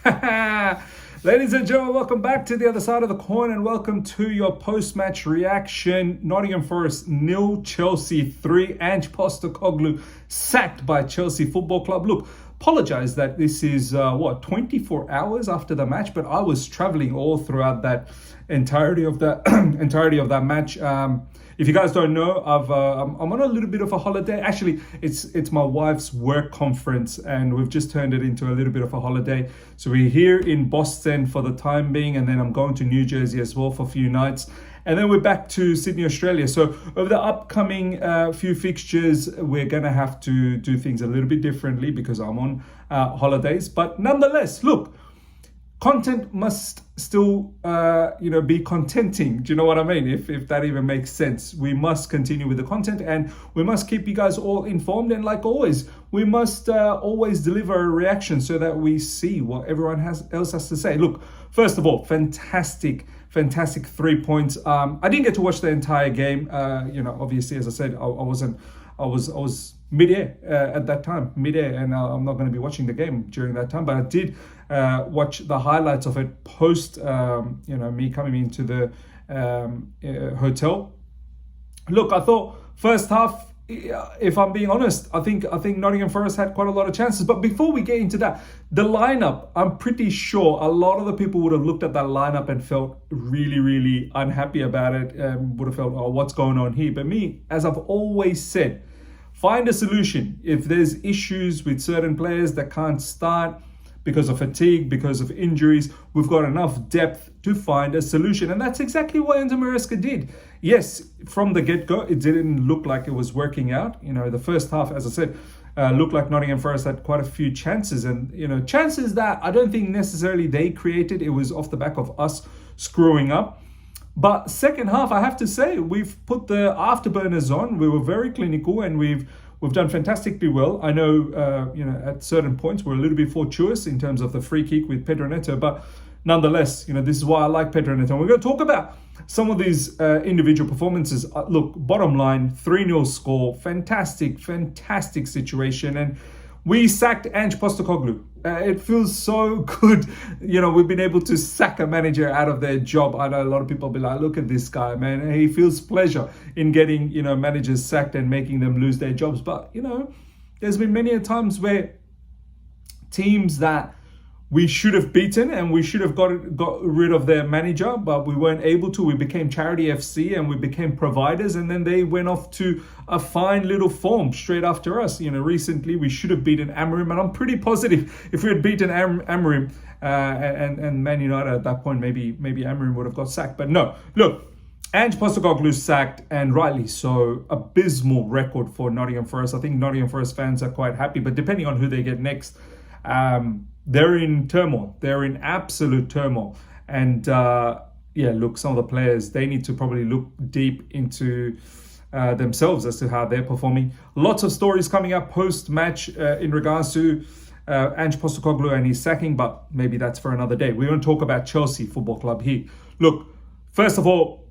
Ladies and gentlemen, welcome back to the other side of the coin and welcome to your post-match reaction. Nottingham Forest 0, Chelsea 3. Ange Postecoglou sacked by Chelsea Football Club. Look, apologize that this is 24 hours after the match, but I was traveling all throughout that entirety of that match. If you guys don't know, I'm on a little bit of a holiday. Actually, it's my wife's work conference, and we've just turned it into a little bit of a holiday. So we're here in Boston for the time being, and then I'm going to New Jersey as well for a few nights. And then we're back to Sydney, Australia. So over the upcoming few fixtures, we're going to have to do things a little bit differently because I'm on holidays. But nonetheless, look, content must still, be contenting. Do you know what I mean? If that even makes sense. We must continue with the content and we must keep you guys all informed. And like always, we must always deliver a reaction so that we see what everyone else has to say. Look, first of all, fantastic 3 points. I didn't get to watch the entire game. Obviously, as I said, I was mid-air at that time, and I'm not going to be watching the game during that time, but I did watch the highlights of it post me coming into the hotel. Look, I thought first half, if I'm being honest, I think Nottingham Forest had quite a lot of chances. But before we get into that, the lineup, I'm pretty sure a lot of the people would have looked at that lineup and felt really, really unhappy about it, and would have felt, oh, what's going on here? But me, as I've always said, find a solution. If there's issues with certain players that can't start because of fatigue, because of injuries, we've got enough depth to find a solution. And that's exactly what Enzo Maresca did. Yes, from the get-go, it didn't look like it was working out. The first half, as I said, looked like Nottingham Forest had quite a few chances. And, chances that I don't think necessarily they created. It was off the back of us screwing up. But second half, I have to say, we've put the afterburners on. We were very clinical and we've done fantastically well. I know, at certain points, we're a little bit fortuitous in terms of the free kick with Pedro Neto. But nonetheless, this is why I like Pedro Neto. And we're going to talk about some of these individual performances. Look, bottom line, 3-0 score. Fantastic situation. And we sacked Ange Postecoglou. It feels so good. We've been able to sack a manager out of their job. I know a lot of people be like, look at this guy, man. He feels pleasure in getting, managers sacked and making them lose their jobs. But, there's been many times where teams that we should have beaten and we should have got rid of their manager, but we weren't able to. We became Charity FC and we became providers, and then they went off to a fine little form straight after us. Recently we should have beaten Amorim, and I'm pretty positive if we had beaten Amorim and Man United at that point, maybe Amorim would have got sacked. But no, look, Ange Postecoglou sacked, and rightly so. Abysmal record for Nottingham Forest. I think Nottingham Forest fans are quite happy, but depending on who they get next, they're in turmoil. They're in absolute turmoil. And look, some of the players, they need to probably look deep into themselves as to how they're performing. Lots of stories coming up post-match in regards to Ange Postecoglou and his sacking, but maybe that's for another day. We're going to talk about Chelsea Football Club here. Look, first of all,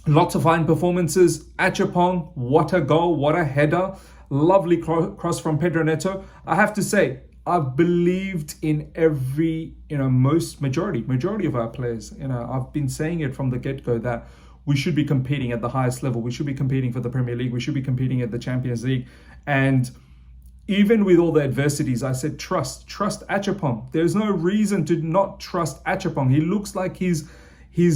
lots of fine performances. Achapong, what a goal, what a header. Lovely cross from Pedro Neto. I have to say, I've believed in every, majority of our players. I've been saying it from the get-go that we should be competing at the highest level. We should be competing for the Premier League. We should be competing at the Champions League. And even with all the adversities, I said, trust Achapong. There's no reason to not trust Achapong. He looks like he's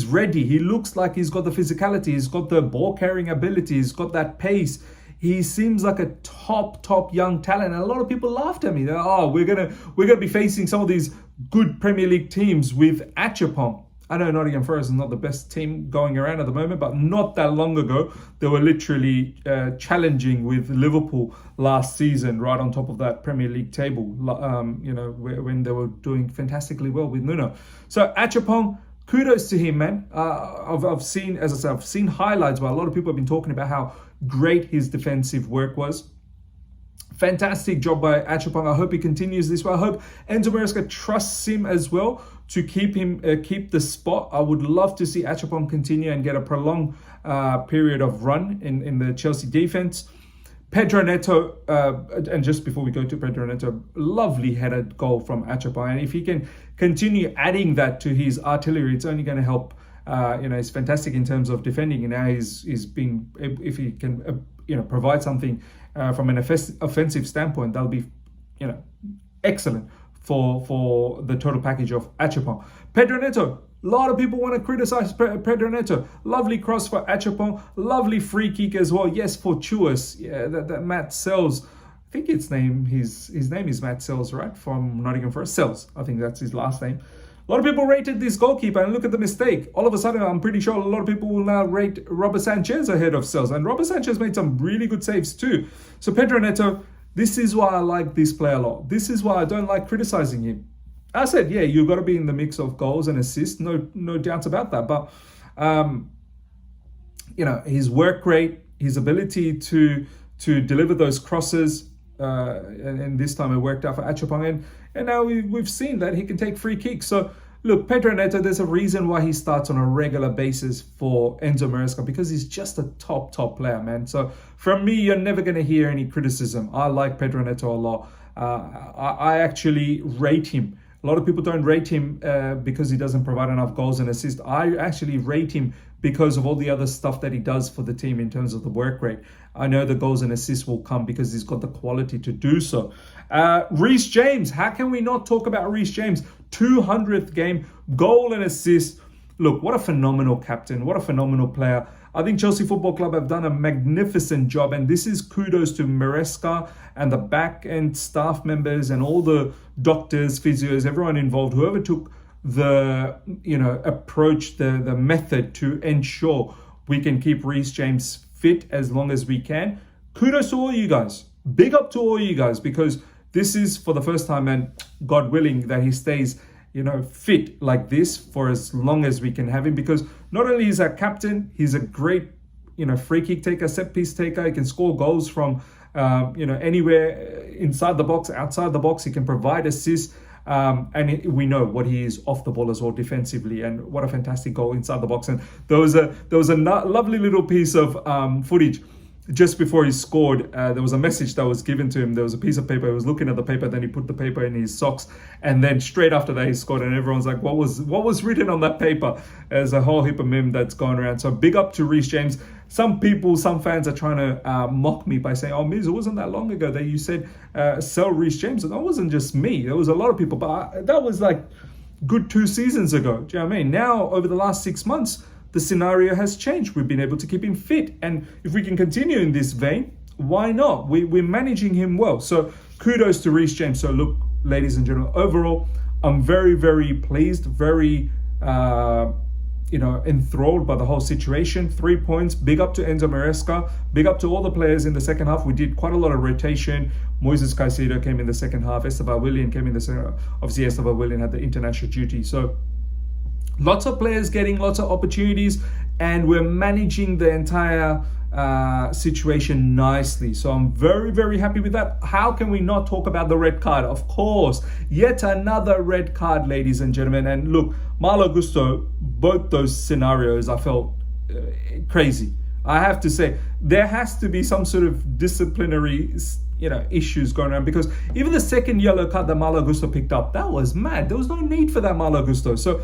ready. He looks like he's got the physicality. He's got the ball-carrying ability. He's got that pace. He seems like a top young talent. And a lot of people laughed at me. They're, we're gonna be facing some of these good Premier League teams with Achapong. I know Nottingham Forest is not the best team going around at the moment, but not that long ago, they were literally challenging with Liverpool last season, right on top of that Premier League table, when they were doing fantastically well with Nuno. So Achapong, kudos to him, man. I've seen highlights where a lot of people have been talking about how great his defensive work was. Fantastic job by Achapong. I hope he continues this way. I hope Enzo Maresca trusts him as well to keep the spot. I would love to see Achapong continue and get a prolonged period of run in the Chelsea defense. Pedro Neto, and just before we go to Pedro Neto, lovely headed goal from Achapa. And if he can continue adding that to his artillery, it's only going to help. He's fantastic in terms of defending. And now he's being, if he can, provide something from an offensive standpoint, that'll be, excellent for the total package of Achapong. Pedro Neto, a lot of people want to criticize Pedro Neto. Lovely cross for Achapong, lovely free kick as well. Yes, fortuitous. Yeah, that Matt Sells, I think his name is Matt Sells, right? From Nottingham Forest. Sells, I think that's his last name. A lot of people rated this goalkeeper, and look at the mistake. All of a sudden, I'm pretty sure a lot of people will now rate Robert Sanchez ahead of Sells. And Robert Sanchez made some really good saves too. So Pedro Neto, this is why I like this player a lot. This is why I don't like criticizing him. I said, yeah, you've got to be in the mix of goals and assists. No doubts about that. But, his work rate, his ability to deliver those crosses, and this time it worked out for Achapong. And now we've seen that he can take free kicks. So, look, Pedro Neto, there's a reason why he starts on a regular basis for Enzo Maresca, because he's just a top player, man. So, from me, you're never going to hear any criticism. I like Pedro Neto a lot. I actually rate him. A lot of people don't rate him because he doesn't provide enough goals and assists. I actually rate him because of all the other stuff that he does for the team in terms of the work rate. I know the goals and assists will come because he's got the quality to do so. Reece James, how can we not talk about Reece James? 200th game, goal and assist. Look, what a phenomenal captain, what a phenomenal player. I think Chelsea Football Club have done a magnificent job, and this is kudos to Maresca and the back end staff members and all the doctors, physios, everyone involved, whoever took the approach, the method to ensure we can keep Reece James fit as long as we can. Kudos to all you guys. Big up to all you guys, because this is for the first time, and God willing that he stays fit like this for as long as we can have him, because not only is our captain, he's a great, free kick taker, set piece taker. He can score goals from, anywhere inside the box, outside the box. He can provide assists. We know what he is off the ball as well defensively, and what a fantastic goal inside the box. And there was a lovely little piece of footage just before he scored. There was a message that was given to him. There was a piece of paper. He was looking at the paper, then he put the paper in his socks, and then straight after that he scored, and everyone's like, what was written on that paper? There's a whole heap of meme that's gone around. So big up to Reece James. Some fans are trying to mock me by saying, Miz, it wasn't that long ago that you said sell Reece James. And that wasn't just me. There was a lot of people, but that was like good 2 seasons ago. Do you know what I mean? Now, over the last 6 months, the scenario has changed. We've been able to keep him fit. And if we can continue in this vein, why not? We're managing him well. So kudos to Reece James. So look, ladies and gentlemen, overall, I'm very, very pleased, very, enthralled by the whole situation. 3 points. Big up to Enzo Maresca. Big up to all the players in the second half. We did quite a lot of rotation. Moises Caicedo came in the second half. Esteban Willian came in the second half. Obviously, Esteban Willian had the international duty. So lots of players getting lots of opportunities, and we're managing the entire situation nicely. So I'm very, very happy with that. How can we not talk about the red card? Of course, yet another red card, ladies and gentlemen. And look, Malo Gusto, both those scenarios, I felt crazy. I have to say, there has to be some sort of disciplinary issues going on, because even the second yellow card that Malo Gusto picked up, that was mad. There was no need for that, Malo Gusto. So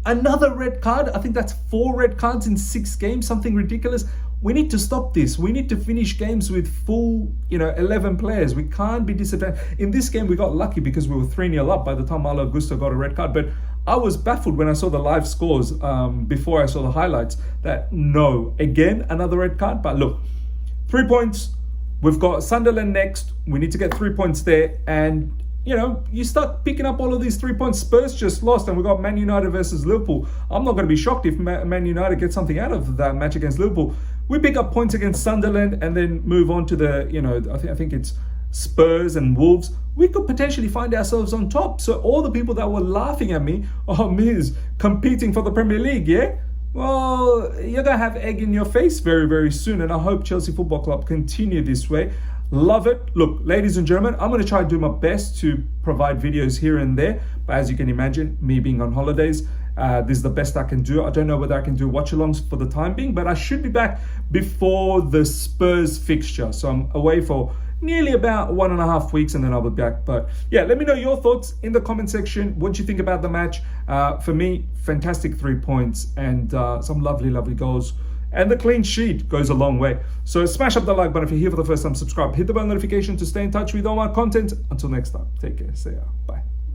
another red card. I think that's 4 red cards in 6 games, something ridiculous. We need to stop this. We need to finish games with full, 11 players. We can't be disciplined. In this game, we got lucky because we were 3-0 up by the time Malo Gusto got a red card. But I was baffled when I saw the live scores before I saw the highlights that again, another red card. But look, 3 points. We've got Sunderland next. We need to get 3 points there. And you start picking up all of these 3 points. Spurs just lost, and we got Man United versus Liverpool. I'm not going to be shocked if Man United get something out of that match against Liverpool. We pick up points against Sunderland and then move on to the, I think it's Spurs and Wolves. We could potentially find ourselves on top. So all the people that were laughing at me, Miz, competing for the Premier League, yeah? Well, you're going to have egg in your face very, very soon. And I hope Chelsea Football Club continue this way. Love it. Look, ladies and gentlemen, I'm going to try to do my best to provide videos here and there. But as you can imagine, me being on holidays, this is the best I can do. I don't know whether I can do watch-alongs for the time being, but I should be back before the Spurs fixture. So I'm away for nearly about 1.5 weeks and then I'll be back. But yeah, let me know your thoughts in the comment section. What do you think about the match? For me, fantastic 3 points and some lovely goals. And the clean sheet goes a long way. So smash up the like button if you're here for the first time, subscribe, hit the bell notification to stay in touch with all my content. Until next time, take care, see ya, bye.